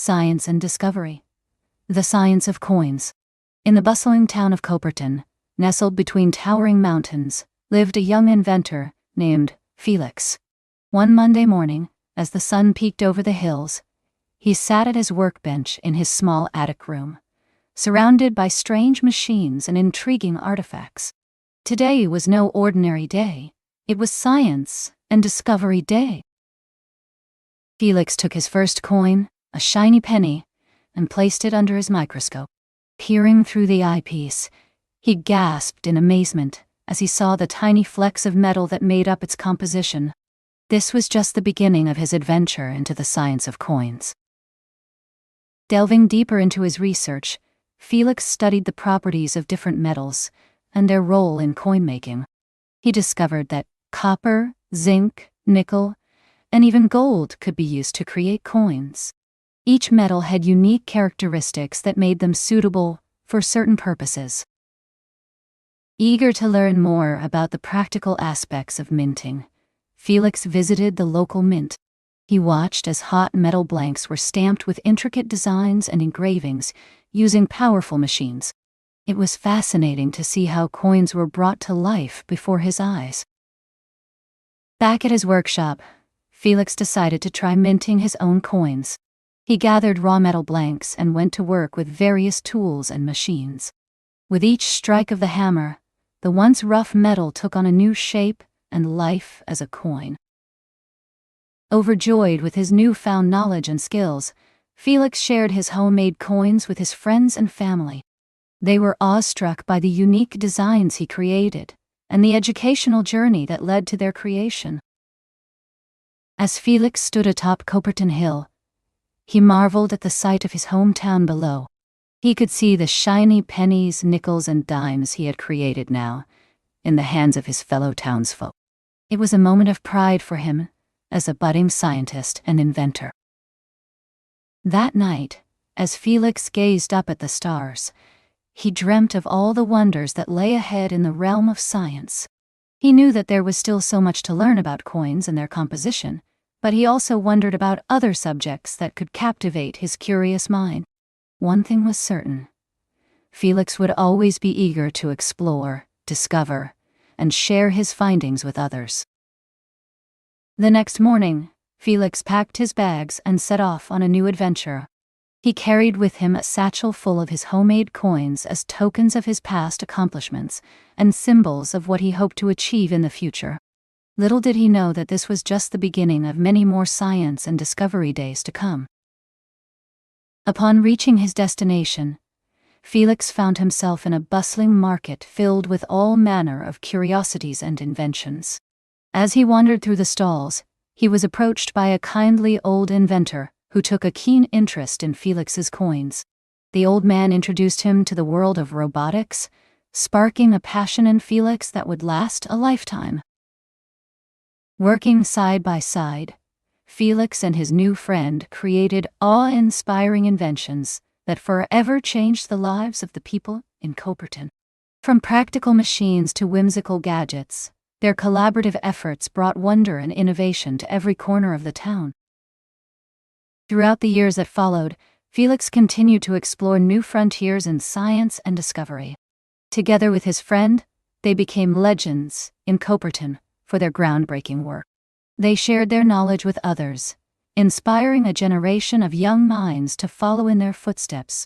Science and Discovery. The Science of Coins. In the bustling town of Coperton, nestled between towering mountains, lived a young inventor named Felix. One Monday morning, as the sun peeked over the hills, he sat at his workbench in his small attic room, surrounded by strange machines and intriguing artifacts. Today was no ordinary day. It was Science and Discovery Day. Felix took his first coin, a shiny penny, and placed it under his microscope. Peering through the eyepiece, he gasped in amazement as he saw the tiny flecks of metal that made up its composition. This was just the beginning of his adventure into the science of coins. Delving deeper into his research, Felix studied the properties of different metals and their role in coin making. He discovered that copper, zinc, nickel, and even gold could be used to create coins. Each metal had unique characteristics that made them suitable for certain purposes. Eager to learn more about the practical aspects of minting, Felix visited the local mint. He watched as hot metal blanks were stamped with intricate designs and engravings using powerful machines. It was fascinating to see how coins were brought to life before his eyes. Back at his workshop, Felix decided to try minting his own coins. He gathered raw metal blanks and went to work with various tools and machines. With each strike of the hammer, the once rough metal took on a new shape and life as a coin. Overjoyed with his newfound knowledge and skills, Felix shared his homemade coins with his friends and family. They were awestruck by the unique designs he created and the educational journey that led to their creation. As Felix stood atop Coperton Hill, he marveled at the sight of his hometown below. He could see the shiny pennies, nickels, and dimes he had created now in the hands of his fellow townsfolk. It was a moment of pride for him as a budding scientist and inventor. That night, as Felix gazed up at the stars, he dreamt of all the wonders that lay ahead in the realm of science. He knew that there was still so much to learn about coins and their composition, but he also wondered about other subjects that could captivate his curious mind. One thing was certain: Felix would always be eager to explore, discover, and share his findings with others. The next morning, Felix packed his bags and set off on a new adventure. He carried with him a satchel full of his homemade coins as tokens of his past accomplishments and symbols of what he hoped to achieve in the future. Little did he know that this was just the beginning of many more Science and Discovery days to come. Upon reaching his destination, Felix found himself in a bustling market filled with all manner of curiosities and inventions. As he wandered through the stalls, he was approached by a kindly old inventor who took a keen interest in Felix's coins. The old man introduced him to the world of robotics, sparking a passion in Felix that would last a lifetime. Working side by side, Felix and his new friend created awe-inspiring inventions that forever changed the lives of the people in Coperton. From practical machines to whimsical gadgets, their collaborative efforts brought wonder and innovation to every corner of the town. Throughout the years that followed, Felix continued to explore new frontiers in science and discovery. Together with his friend, they became legends in Coperton for their groundbreaking work. They shared their knowledge with others, inspiring a generation of young minds to follow in their footsteps.